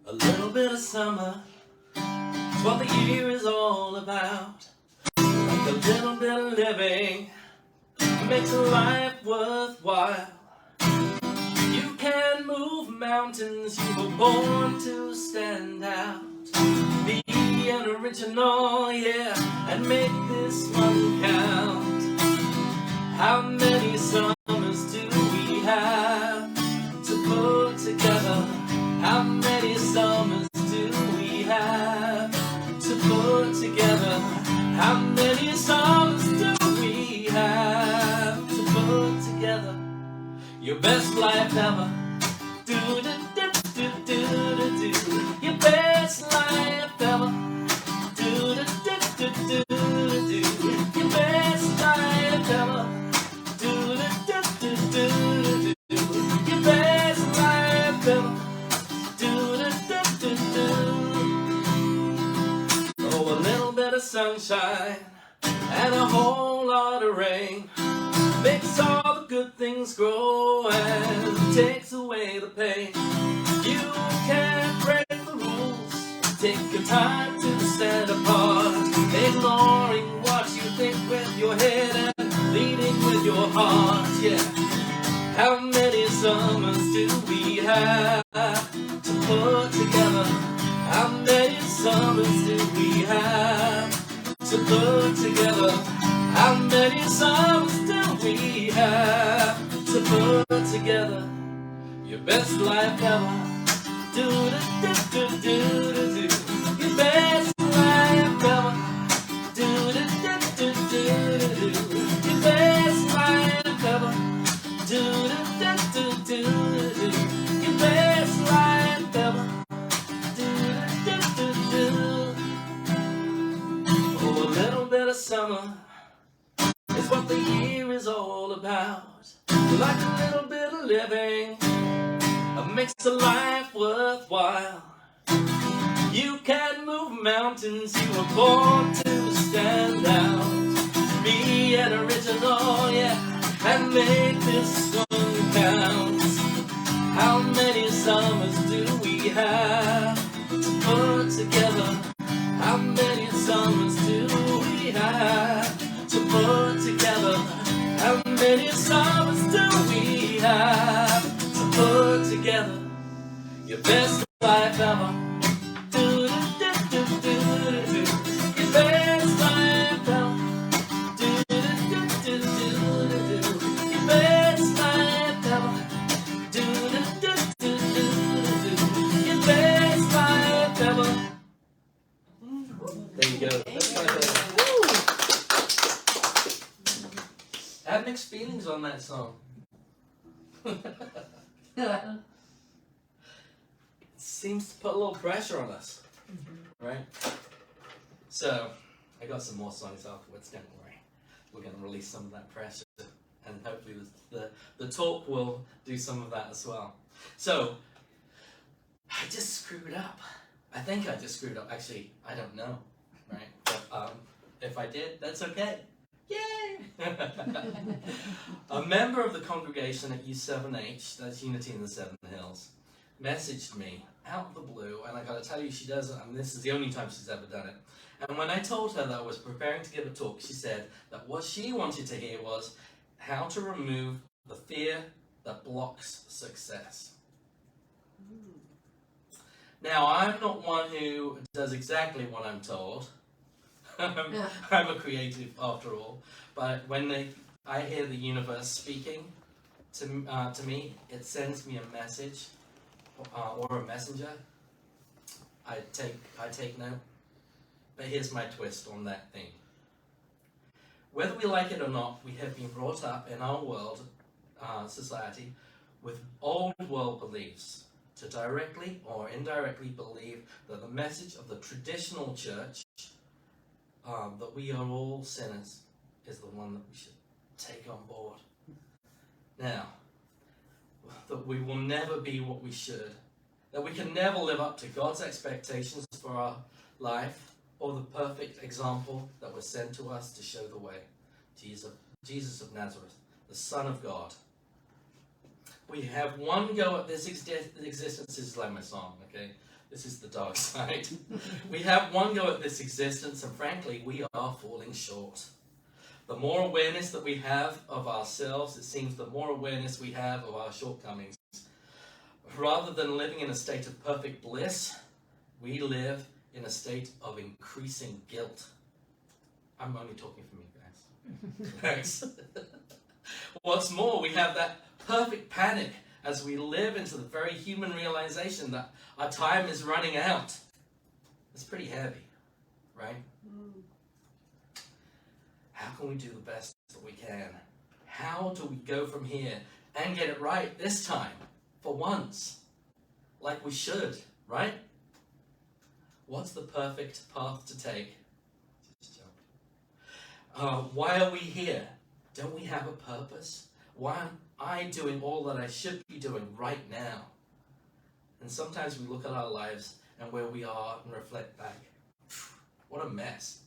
A little bit of summer is what the year is all about. Like a little bit of living makes a life worthwhile. You can move mountains, you were born to stand out. Be an original, yeah, and make this one count. How many summers do we have to put together? How many summers do we have to put together? How many summers do we have to put together? Your best life ever. Do do do do do do do. Your best life ever. Do do do do do do. Your best life ever. Do do do do do do. Your best life ever. Do do do do do. Oh, a little bit of sunshine and a whole lot of rain makes all the good things grow and takes away the pain. You can't break the rules. Take your time to stand apart, ignoring what you think with your head and leading with your heart. Yeah. How many summers do we have to put together? How many summers do we have to put together? How many summers do we have to put together? Your best life ever. Do do do do do do. Your best life ever. Do do do do do do. Your best life ever. Do do do do do do. Your best life ever. Do do do do do. Oh, a little bit of summer is what the year is all about. Like a little bit of living makes a life worthwhile. You can move mountains, you were born to stand out. Be an original, yeah, and make this one count. How many summers do we have to put together? How many summers do we have to put together? How many summers do we have to put together? Your best life ever. Do do do do do do. Your best life ever. Do do do do do do. Your best life ever. Do do do do do do. Your best life ever. There you go. I have mixed feelings on that song. It seems to put a little pressure on us, right? So, I got some more songs afterwards, don't worry. We're going to release some of that pressure, and hopefully the talk will do some of that as well. So, I just screwed up. I think I just screwed up. Actually, I don't know, right? But if I did, that's okay. Yay! A member of the congregation at U7H, that's Unity in the Seven Hills, messaged me out of the blue, and I gotta tell you, she does it, and this is the only time she's ever done it. And when I told her that I was preparing to give a talk, she said that what she wanted to hear was how to remove the fear that blocks success. Now, I'm not one who does exactly what I'm told. I'm a creative after all, but when I hear the universe speaking to me, it sends me a message or a messenger. I take note. But here's my twist on that thing. Whether we like it or not, we have been brought up in our world, society, with old world beliefs to directly or indirectly believe that the message of the traditional church, that we are all sinners, is the one that we should take on board. Now, that we will never be what we should, that we can never live up to God's expectations for our life, or the perfect example that was sent to us to show the way. Jesus of Nazareth, the Son of God. We have one go at this existence. This is like my song, okay? This is the dark side. We have one go at this existence, and frankly, we are falling short. The more awareness that we have of ourselves, it seems the more awareness we have of our shortcomings. Rather than living in a state of perfect bliss, we live in a state of increasing guilt. I'm only talking for me, guys. Thanks. What's more, we have that perfect panic as we live into the very human realization that our time is running out. It's pretty heavy, right? How can we do the best that we can? How do we go from here and get it right this time, for once, like we should, right? What's the perfect path to take? Just jump. Why are we here? Don't we have a purpose? Why am I doing all that I should be doing right now? And sometimes we look at our lives and where we are and reflect back. What a mess.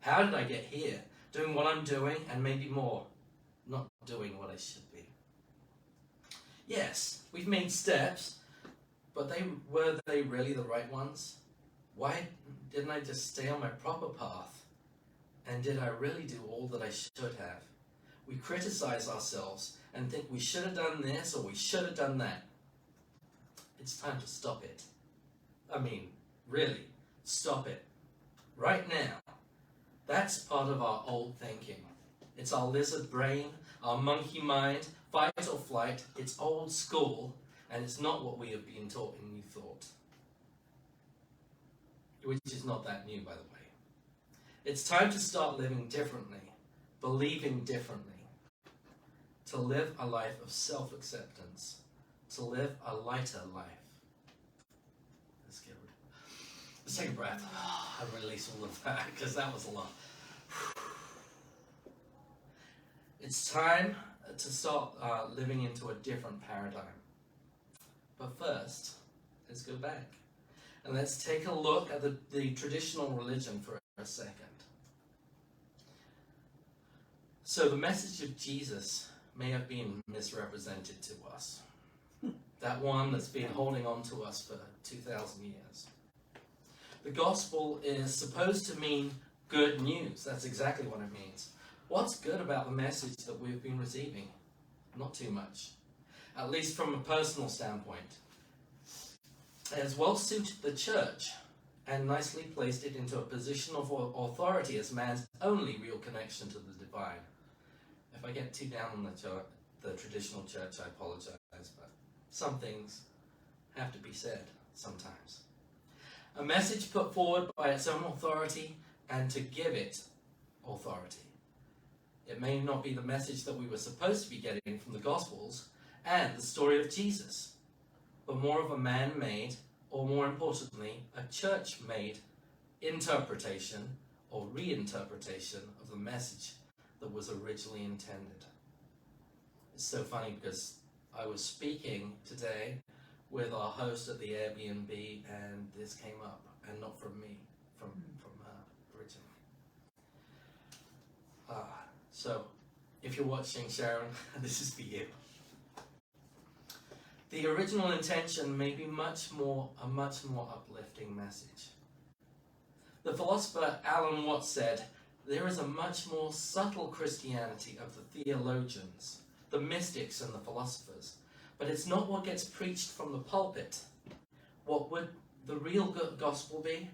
How did I get here? Doing what I'm doing and maybe more. Not doing what I should be. Yes, we've made steps, but were they really the right ones? Why didn't I just stay on my proper path? And did I really do all that I should have? We criticize ourselves and think we should have done this or we should have done that. It's time to stop it. I mean, really, stop it. Right now. That's part of our old thinking. It's our lizard brain, our monkey mind, fight or flight. It's old school, and it's not what we have been taught in New Thought. Which is not that new, by the way. It's time to start living differently, believing differently, to live a life of self-acceptance, to live a lighter life. Let's take a breath and release all of that, because that was a lot. It's time to start living into a different paradigm. But first, let's go back. And let's take a look at the traditional religion for a second. So the message of Jesus may have been misrepresented to us. That one that's been holding on to us for 2,000 years. The gospel is supposed to mean good news. That's exactly what it means. What's good about the message that we've been receiving? Not too much. At least from a personal standpoint. It has well suited the church and nicely placed it into a position of authority as man's only real connection to the divine. If I get too down on the traditional church, I apologize, but some things have to be said sometimes. A message put forward by its own authority and to give it authority. It may not be the message that we were supposed to be getting from the Gospels and the story of Jesus, but more of a man-made, or more importantly, a church-made interpretation or reinterpretation of the message that was originally intended. It's so funny because I was speaking today with our host at the Airbnb, and this came up, and not from me, from her originally. So, if you're watching, Sharon, this is for you. The original intention may be a much more uplifting message. The philosopher Alan Watts said, there is a much more subtle Christianity of the theologians, the mystics and the philosophers, but it's not what gets preached from the pulpit. What would the real good gospel be?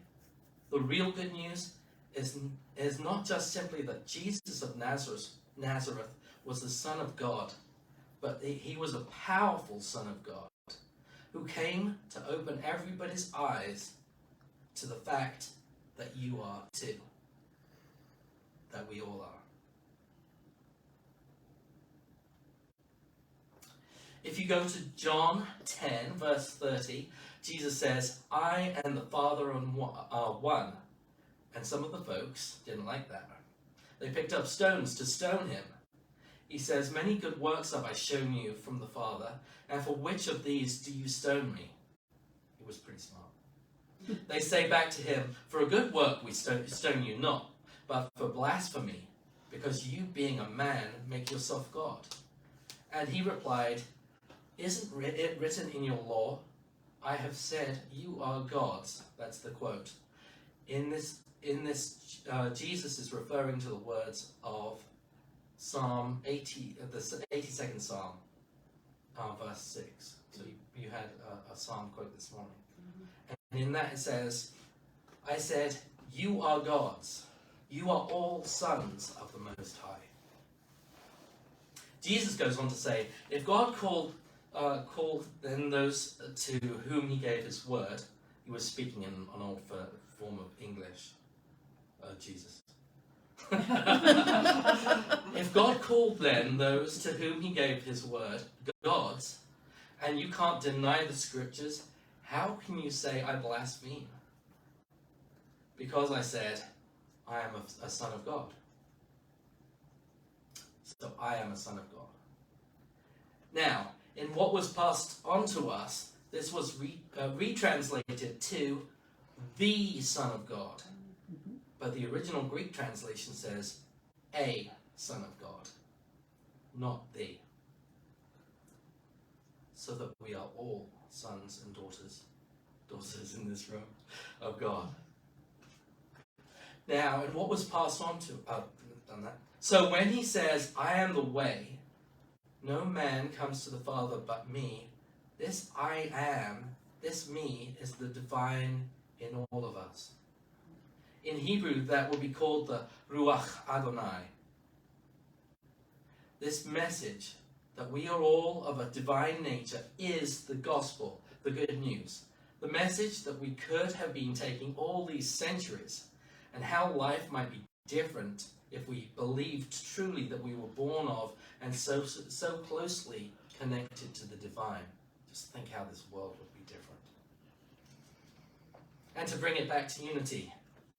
The real good news is not just simply that Jesus of Nazareth was the Son of God, but he was a powerful Son of God who came to open everybody's eyes to the fact that you are too. That we all are. If you go to John 10, verse 30, Jesus says, I and the Father are one. And some of the folks didn't like that. They picked up stones to stone him. He says, many good works have I shown you from the Father, and for which of these do you stone me? He was pretty smart. They say back to him, for a good work we stone you not, but for blasphemy, because you being a man make yourself God. And he replied, isn't it written in your law, I have said, you are gods. That's the quote. In this, Jesus is referring to the words of Psalm 80, the 82nd Psalm, verse 6. So you had a Psalm quote this morning. And in that it says, I said, you are gods. You are all sons of the Most High. Jesus goes on to say, if God called then those to whom he gave his word, he was speaking in an old form of English, Jesus. If God called then those to whom he gave his word gods, and you can't deny the scriptures, how can you say I blaspheme? Because I said, I am a son of God. So I am a son of God. Now, in what was passed on to us, this was retranslated to the Son of God. But the original Greek translation says a Son of God, not the. So that we are all sons and daughters in this room of God. Now, and what was passed on to done that. So when he says, I am the way, no man comes to the Father but me, this I am, this me, is the divine in all of us. In Hebrew, that will be called the Ruach Adonai. This message that we are all of a divine nature is the gospel, the good news. The message that we could have been taking all these centuries, and how life might be different if we believed truly that we were born of and so closely connected to the divine. Just think how this world would be different. And to bring it back to unity,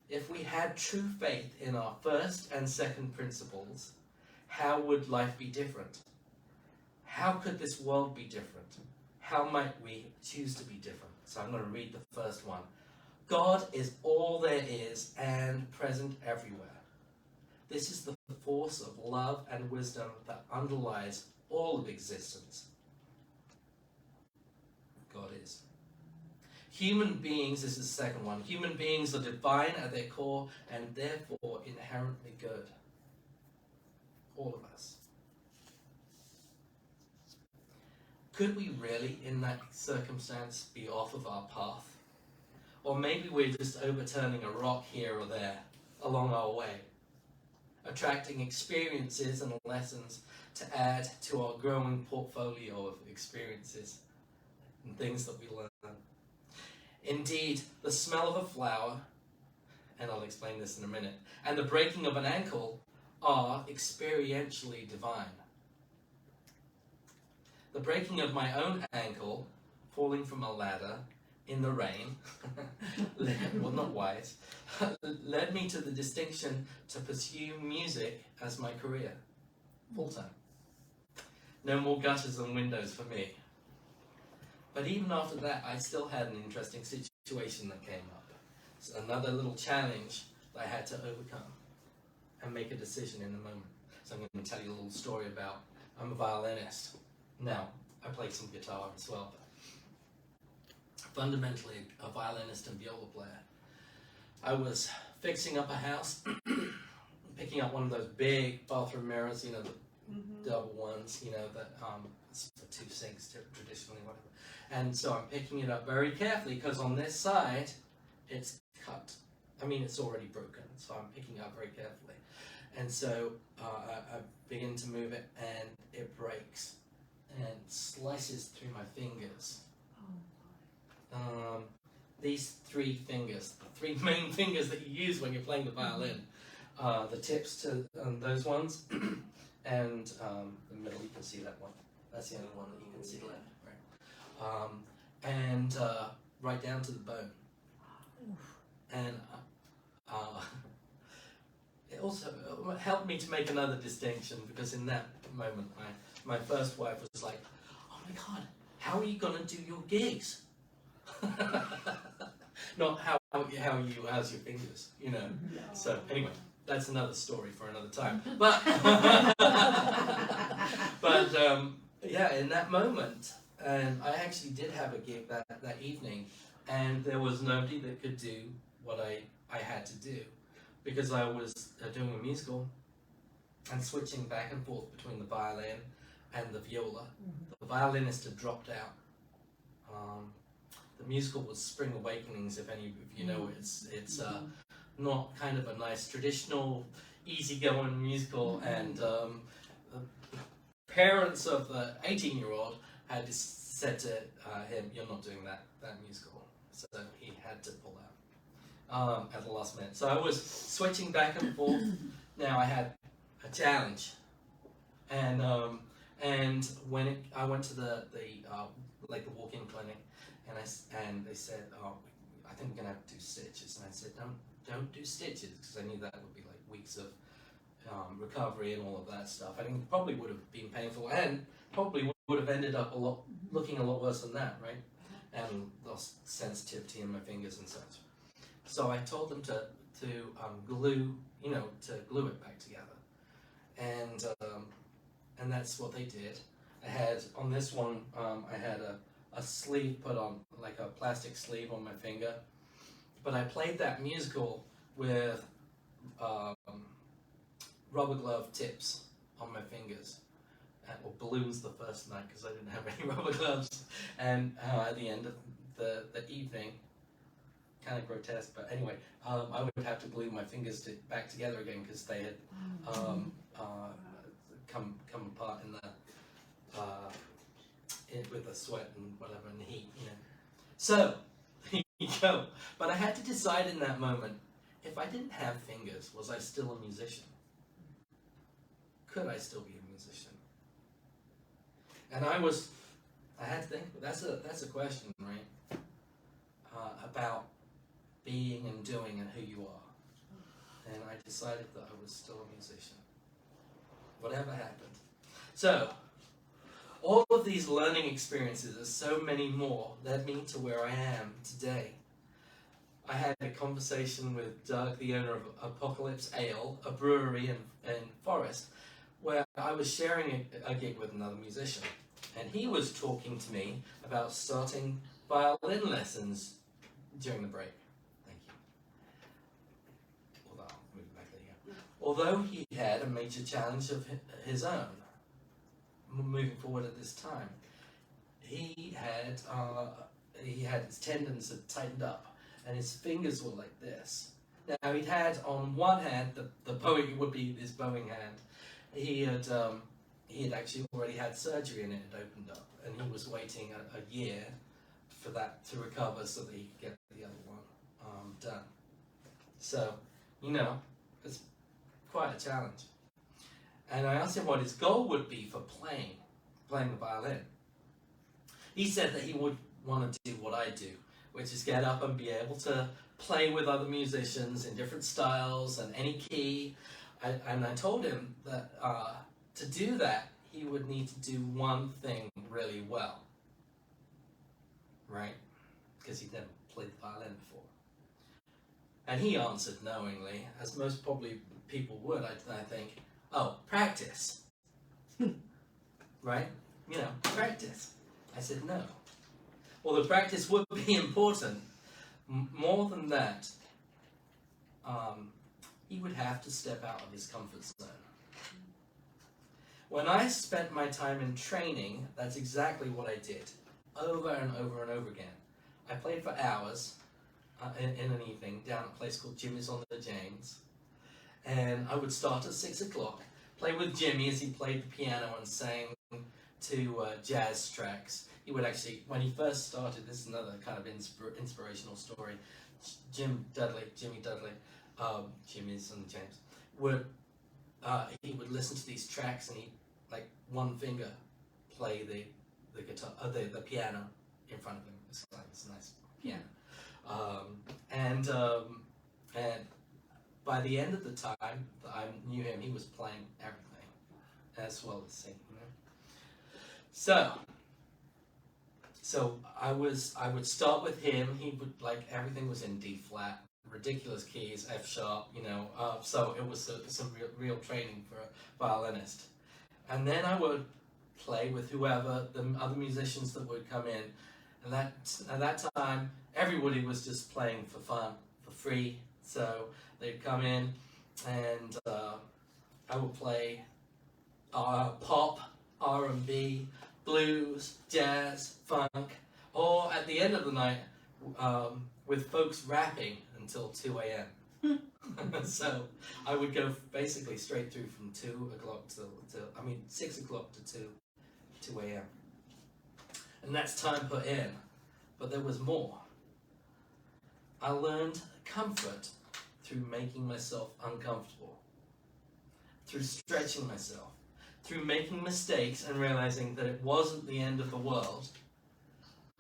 if we had true faith in our first and second principles, how would life be different? How could this world be different? How might we choose to be different? So I'm going to read the first one. God is all there is and present everywhere. This is the force of love and wisdom that underlies all of existence. God is. Human beings, this is the second one. Human beings are divine at their core and therefore inherently good. All of us. Could we really, in that circumstance, be off of our path? Or maybe we're just overturning a rock here or there along our way, attracting experiences and lessons to add to our growing portfolio of experiences and things that we learn. Indeed, the smell of a flower, and I'll explain this in a minute, and the breaking of an ankle are experientially divine. The breaking of my own ankle, falling from a ladder in the rain, well, not wise, led me to the distinction to pursue music as my career, full-time. No more gutters and windows for me. But even after that, I still had an interesting situation that came up. It's another little challenge that I had to overcome and make a decision in a moment. So I'm going to tell you a little story about, I'm a violinist. Now, I play some guitar as well, but fundamentally a violinist and viola player. I was fixing up a house, picking up one of those big bathroom mirrors, you know, the double ones, you know, that it's for two sinks traditionally, whatever. And so I'm picking it up very carefully because on this side, it's cut. I mean, it's already broken, so I'm picking it up very carefully. And so I begin to move it and it breaks and slices through my fingers. These three fingers, the three main fingers that you use when you're playing the violin, the tips to those ones, and the middle, you can see that one. That's the only one that you can see left, right? And right down to the bone. And it also helped me to make another distinction, because in that moment, my first wife was like, "Oh my God, how are you gonna do your gigs?" Not how's your fingers, you know. No. So anyway, that's another story for another time. But yeah, in that moment, And I actually did have a gig that evening, and there was nobody that could do what I had to do, because I was doing a musical and switching back and forth between the violin and the viola. The violinist had dropped out. The musical was Spring Awakenings, if any of you know it. It's not kind of a nice traditional easygoing musical, and the parents of the 18-year-old had said to him, "You're not doing that musical," so he had to pull out at the last minute. So I was switching back and forth. Now I had a challenge, and when I went to the walk-in clinic, and they said, "Oh, I think we're gonna have to do stitches," and I said, "Don't do stitches," because I knew that would be like weeks of recovery and all of that stuff. I think it probably would have been painful, and probably would have ended up looking a lot worse than that, right? And lost sensitivity in my fingers and such. So I told them to glue it back together, and that's what they did. I had on this one, I had a sleeve put on, like a plastic sleeve on my finger, but I played that musical with rubber glove tips on my fingers, or balloons the first night because I didn't have any rubber gloves, and at the end of the evening, kind of grotesque, but anyway, I would have to glue my fingers back together again because they had come apart in the with the sweat and whatever and the heat, you know. So here you go. But I had to decide in that moment, if I didn't have fingers, was I still a musician? Could I still be a musician? And I had to think. That's a question, right? About being and doing and who you are. And I decided that I was still a musician, whatever happened. So all of these learning experiences, and so many more, led me to where I am today. I had a conversation with Doug, the owner of Apocalypse Ale, a brewery in Forest, where I was sharing a gig with another musician. And he was talking to me about starting violin lessons during the break. Thank you. Although, I'll move back there. Although he had a major challenge of his own, moving forward at this time, he had his tendons had tightened up, and his fingers were like this. Now he'd had on one hand the bowing would be his bowing hand. He had actually already had surgery and it had opened up, and he was waiting a year for that to recover so that he could get the other one done. So, you know, it's quite a challenge. And I asked him what his goal would be for playing the violin. He said that he would want to do what I do, which is get up and be able to play with other musicians in different styles and any key. And I told him that to do that, he would need to do one thing really well, right? Because he'd never played the violin before. And he answered knowingly, as most probably people would, I think, "Oh, practice." Right? You know, practice. I said, no. Well, the practice would be important. More than that, he would have to step out of his comfort zone. When I spent my time in training, that's exactly what I did, over and over and over again. I played for hours in an evening down at a place called Jimmy's on the James, and I would start at 6 o'clock, play with Jimmy as he played the piano and sang to jazz tracks. He would actually, when he first started, this is another kind of inspirational story, Jimmy Dudley, Jimmy's on the James, he would listen to these tracks and he'd, like, one finger play the guitar, the piano in front of him. It's a nice piano. And by the end of the time that I knew him, he was playing everything as well as singing. You know? So I would start with him. He would, like, everything was in D flat, ridiculous keys, F sharp, you know. So it was some real training for a violinist. And then I would play with whoever, the other musicians that would come in. And at that time, everybody was just playing for fun, for free. So they'd come in and I would play pop, R&B, blues, jazz, funk, or at the end of the night with folks rapping until 2 a.m. So I would go basically straight through from 2 o'clock till 6 o'clock to 2 a.m. And that's time put in. But there was more. I learned comfort through making myself uncomfortable, through stretching myself, through making mistakes and realizing that it wasn't the end of the world.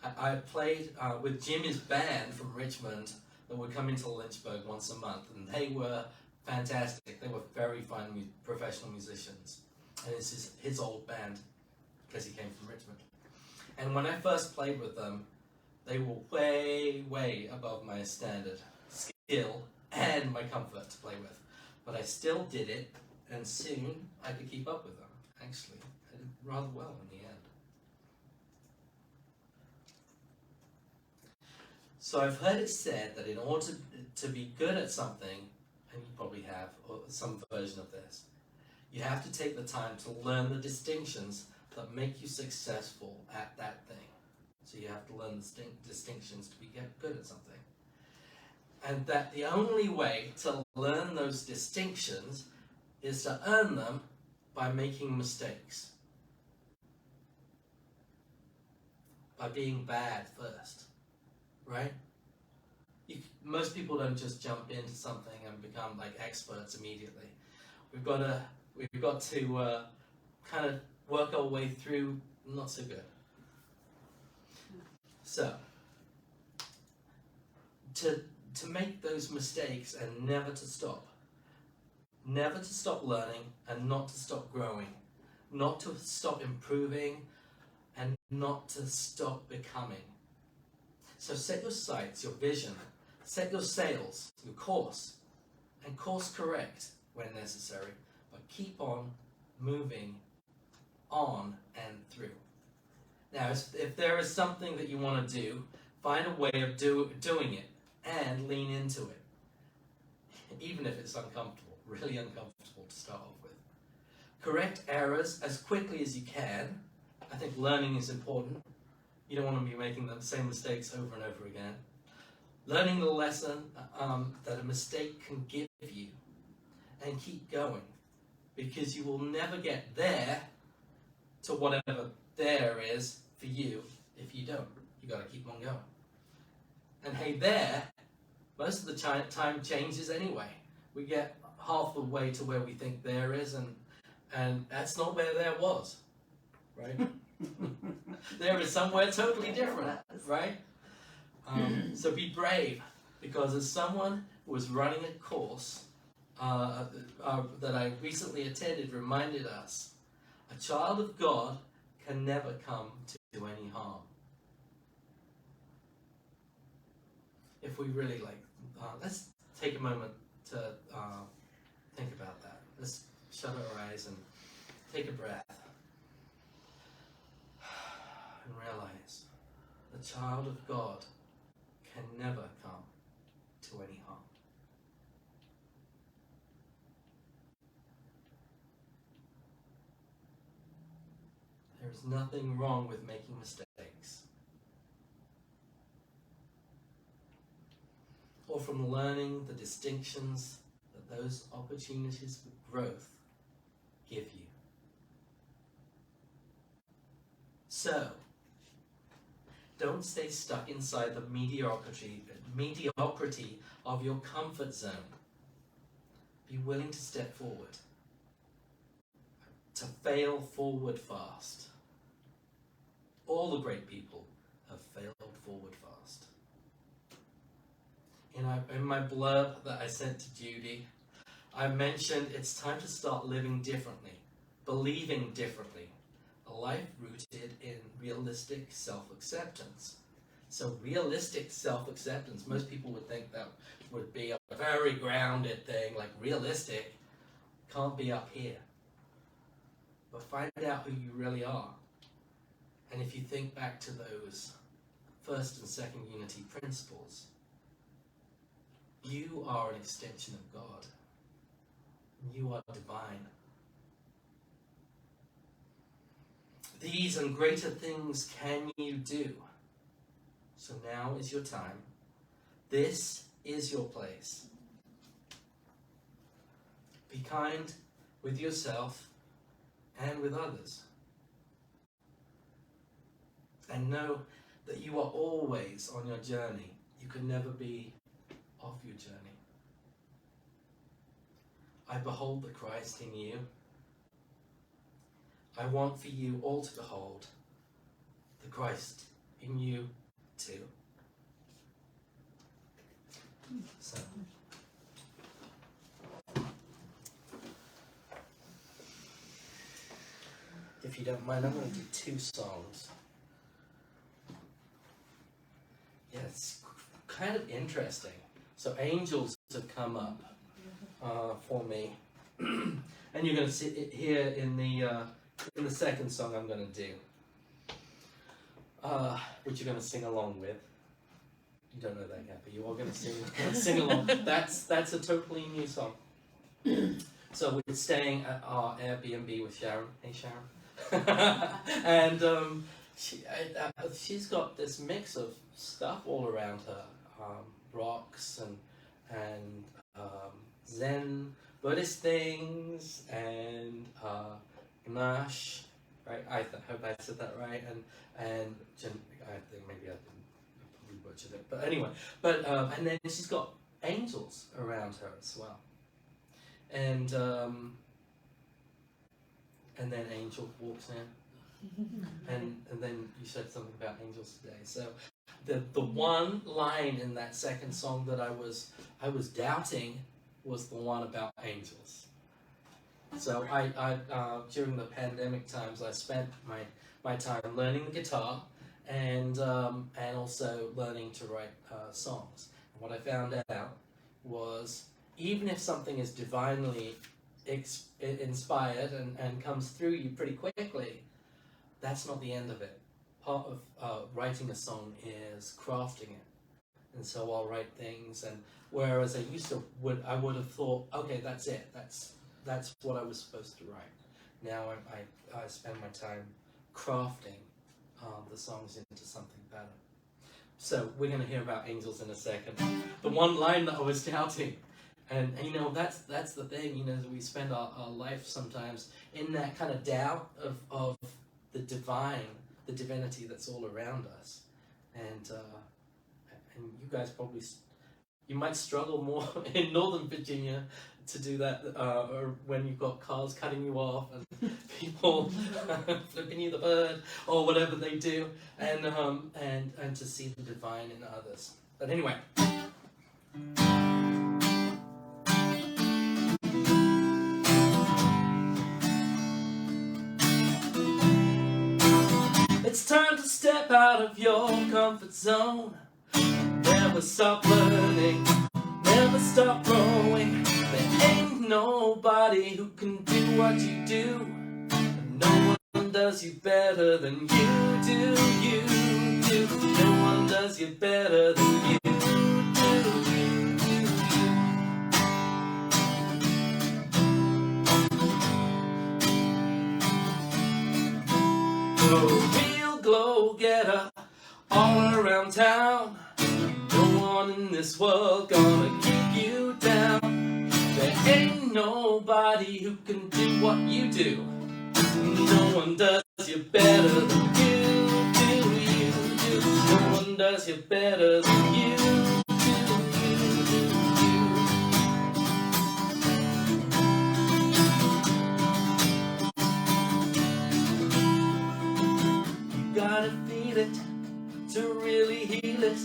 I played with Jimmy's band from Richmond that would come into Lynchburg once a month, and they were fantastic. They were very fine professional musicians, and this is his old band because he came from Richmond. And when I first played with them, they were way, way above my standard skill and my comfort to play with. But I still did it, and soon I could keep up with them. Actually, I did rather well in the end. So I've heard it said that in order to be good at something, and you probably have or some version of this, you have to take the time to learn the distinctions that make you successful at that thing. So you have to learn the distinctions to be good at something. And that the only way to learn those distinctions is to earn them by making mistakes. By being bad first. Right? Most people don't just jump into something and become like experts immediately. We've got to kind of work our way through not so good. So, to make those mistakes and never to stop learning and not to stop growing, not to stop improving and not to stop becoming. So set your sights, your vision, set your sails, your course, and course correct when necessary, but keep on moving on and through. Now, if there is something that you want to do, find a way of doing it and lean into it, even if it's uncomfortable, really uncomfortable to start off with. Correct errors as quickly as you can. I think learning is important. You don't want to be making the same mistakes over and over again. Learning the lesson that a mistake can give you, and keep going, because you will never get there to whatever there is for you if you don't. You got to keep on going. And hey, there, most of the time changes anyway. We get half the way to where we think there is, and that's not where there was, right? There is somewhere totally different, right? So be brave, because as someone who was running a course that I recently attended reminded us, a child of God can never come to any harm. If we really let's take a moment to think about that. Let's shut our eyes and take a breath and realize the child of God can never come to any harm. There is nothing wrong with making mistakes, or from learning the distinctions that those opportunities for growth give you. So, don't stay stuck inside the mediocrity of your comfort zone. Be willing to step forward, to fail forward fast. All the great people have failed forward fast. In my blurb that I sent to Judy, I mentioned it's time to start living differently, believing differently, a life rooted in realistic self-acceptance. So realistic self-acceptance, most people would think that would be a very grounded thing, like realistic can't be up here. but find out who you really are. And if you think back to those first and second unity principles, you are an extension of God. You are divine. These and greater things can you do. So now is your time. This is your place. Be kind with yourself and with others. And know that you are always on your journey. You can never be off your journey. I behold the Christ in you. I want for you all to behold the Christ in you too. So, if you don't mind, I'm going to do 2 songs. Yeah, it's kind of interesting. So angels have come up for me, and you're going to see it here in the second song I'm going to do, which you're going to sing along with. You don't know that yet, but you are going to sing along. That's a totally new song. So we're staying at our Airbnb with Sharon. Hey, Sharon. And she's got this mix of stuff all around her, rocks and Zen Buddhist things and Ganache, right? I hope I said that right. And I think maybe I probably butchered it, but anyway. And then she's got angels around her as well. And then Angel walks in, and then you said something about angels today. So the one line in that second song that I was doubting was the one about angels. So I during the pandemic times, I spent my time learning the guitar and also learning to write songs. And what I found out was, even if something is divinely inspired and comes through you pretty quickly, that's not the end of it. Part of writing a song is crafting it. And so I'll write things, and whereas I would have thought, okay, that's it. That's what I was supposed to write. Now I spend my time crafting the songs into something better. So we're going to hear about angels in a second. The one line that I was doubting. And you know, that's the thing, you know, we spend our life sometimes in that kind of doubt of the divinity that's all around us. And you guys probably, you might struggle more in Northern Virginia to do that, or when you've got cars cutting you off and people flipping you the bird or whatever they do, and to see the divine in others. But anyway. It's time to step out of your comfort zone. Never stop learning, never stop growing. There ain't nobody who can do what you do. No one does you better than you do, you do. No one does you better than you do, go-getter all around town. No one in this world gonna keep you down. There ain't nobody who can do what you do. No one does you better than you do, you do. No one does you better than you do, you do. You gotta feel it to really heal it.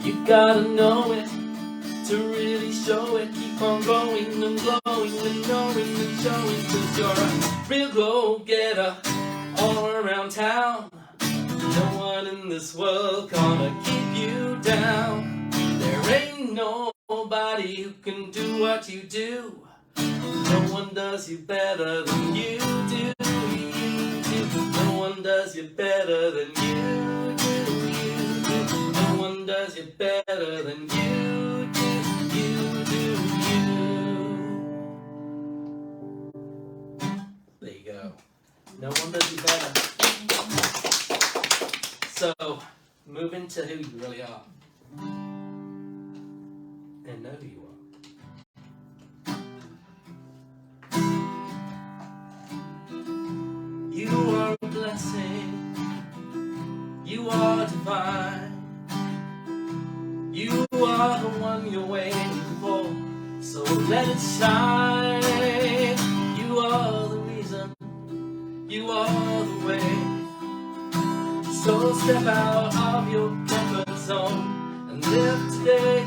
You gotta know it to really show it. Keep on going and glowing and knowing and showing, 'cause you're a real go-getter all around town. No one in this world gonna keep you down. There ain't nobody who can do what you do. No one does you better than you do. does you better than you do. No one does you better than you do. You do you. There you go. No one does you better. So, move into who you really are. And know who you are. You are a blessing. You are divine. You are the one you're waiting for. So let it shine. You are the reason. You are the way. So step out of your comfort zone and live today.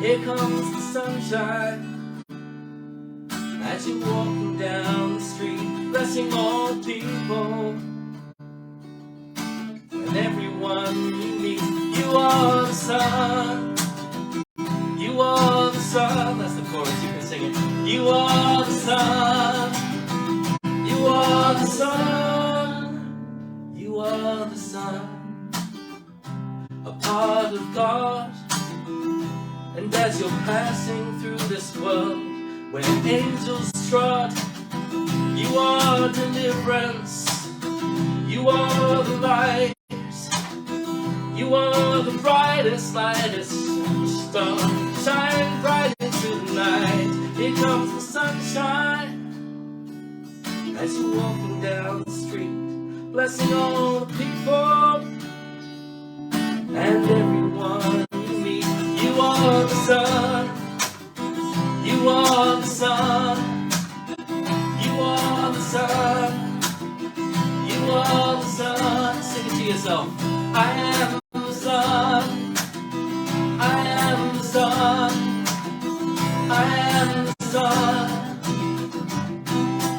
Here comes the sunshine. As you're walking down the street, blessing all people and everyone you meet. You are the sun. You are the sun. That's the chorus, you can sing it. You are the sun. You are the sun. You are the sun. A part of God. And as you're passing through this world where angels trod, you are deliverance. You are the light. You are the brightest, lightest star. Shine bright into the night. Here comes the sunshine. As you're walking down the street, blessing all the people and everyone you meet. You are the sun. You are the sun. You are the sun. You are the sun. Sing it to yourself. I am the sun. I am the sun. I am the sun.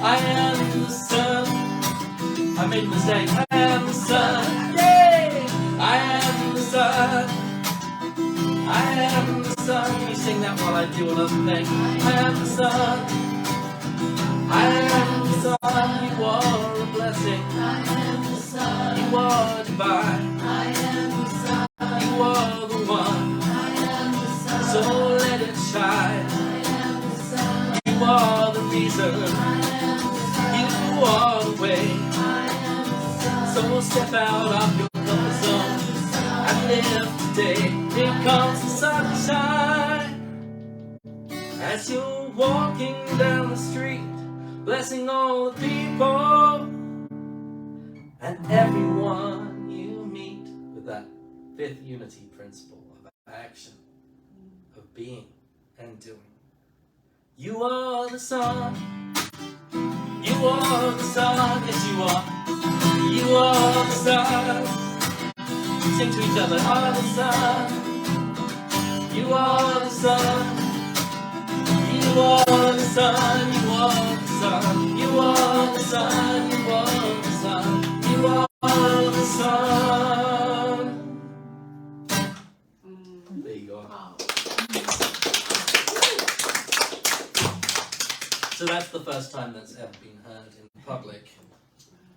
I am the sun. I made a mistake. I am the sun. Yay! I am the sun. I am the sun. Can you sing that while I do another thing? I am the sun. I am the sun. You are a blessing. I am the sun. You are divine. I am the sun. You are the one. I am the sun. So let it shine. I am the sun. You are the reason. I am the sun. You are the way. I am the sun. So step out of your comfort zone and live today. Here comes the sunshine. As you're walking down the street, blessing all the people and everyone you meet with that fifth unity principle of action, of being and doing. You are the sun. You are the sun. Yes, you are. You are the sun. Sing to each other. Are the sun. You are the sun. You are the sun. You are the sun. You are the sun. You are the sun. You are the sun. There you go. So that's the first time that's ever been heard in public.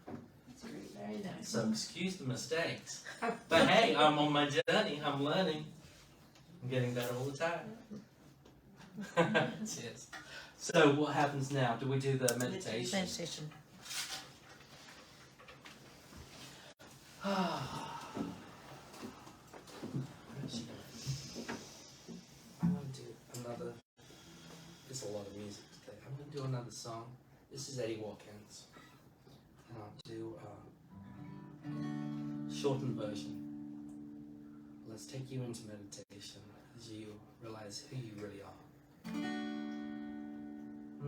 That's great. Very nice. So excuse the mistakes. But hey, I'm on my journey. I'm learning. I'm getting better all the time. Cheers. So what happens now? Do we do the meditation? Meditation. I'm going to do another. There's a lot of music today. I'm going to do another song. This is Eddie Watkins. And I'll do a shortened version. Let's take you into meditation as you realize who you really are.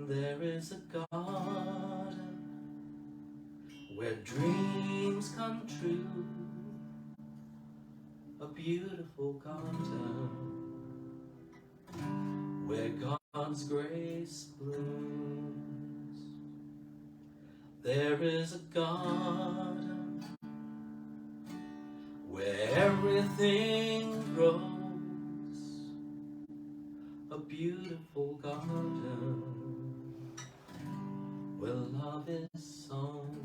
There is a garden where dreams come true. A beautiful garden where God's grace blooms. There is a garden where everything grows. A beautiful garden where love is sown.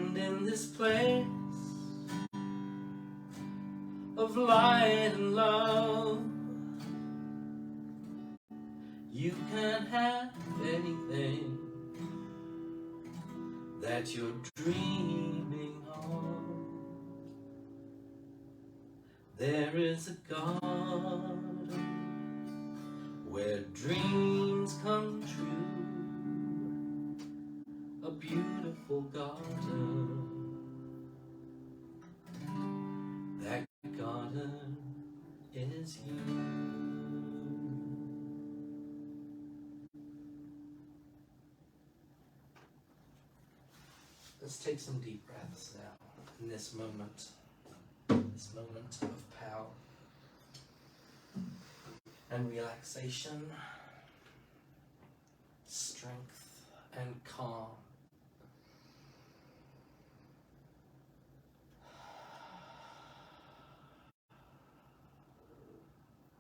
And in this place of light and love, you can have anything that you're dreaming of. There is a garden where dreams come true, a beautiful garden. That garden is you. Let's take some deep breaths now in this moment of power and relaxation, strength and calm.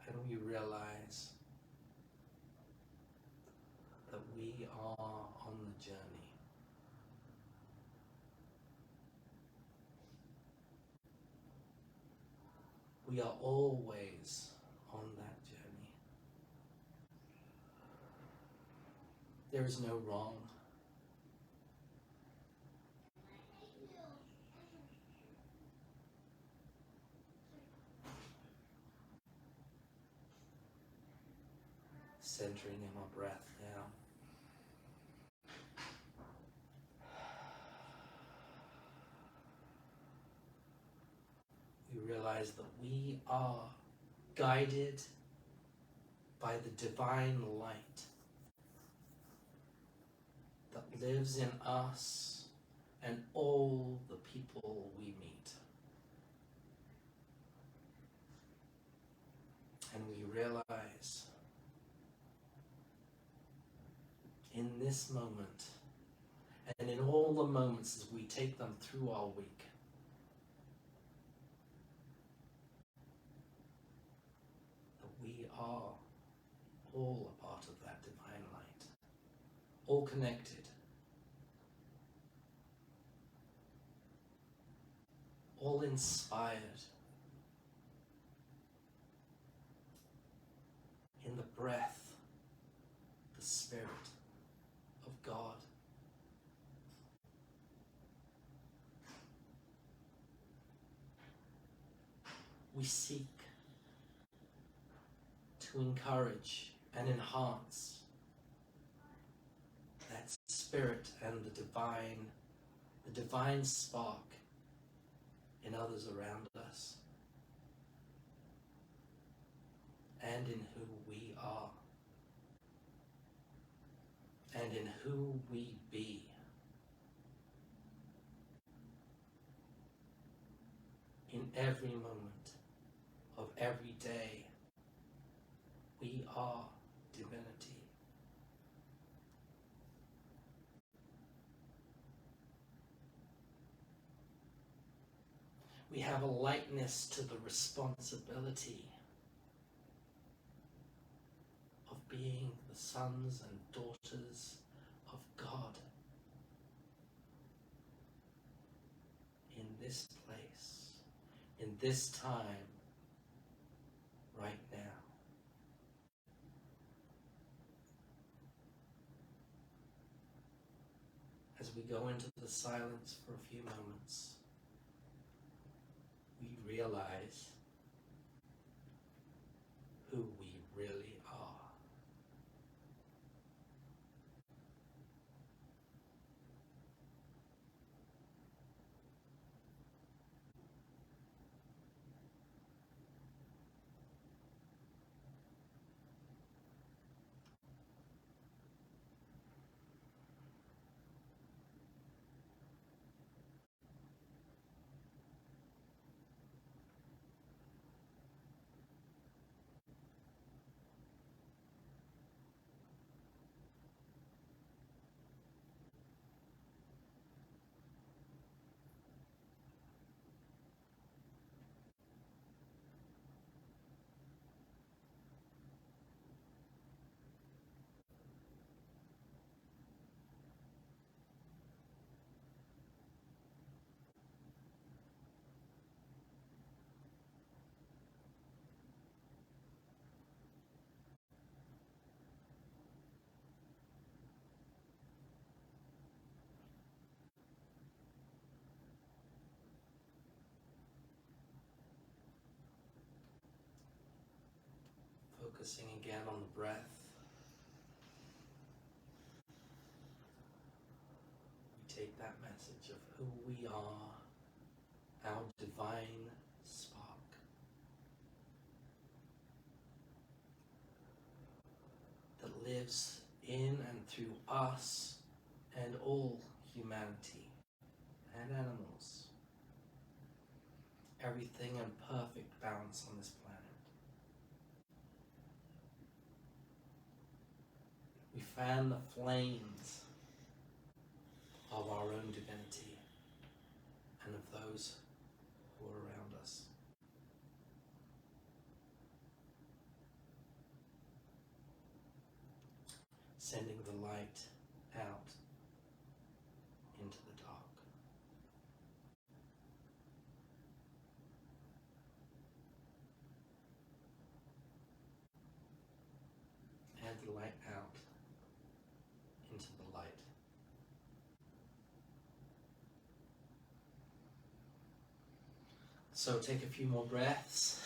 And we realize that we are on the journey. We are always on that journey. There is no wrong. Centering in my breath now. We realize that we are guided by the divine light that lives in us and all the people we meet. And we realize in this moment and in all the moments as we take them through our week, that we are all a part of that divine light, all connected, all inspired in the breath, the Spirit of God. We seek to encourage and enhance that spirit and the divine spark in others around us and in who we are and in who we be. In every moment of every day, we are divinity. We have a lightness to the responsibility of being the sons and daughters of God in this place, in this time, right now. As we go into the silence for a few moments, we realize who we really are. focusing again on the breath. We take that message of who we are, our divine spark. That lives in and through us and all humanity and animals. Everything in perfect balance on this planet. We fan the flames of our own divinity and of those who are around us. Sending the light out into the dark. And the light out into the light. So take a few more breaths.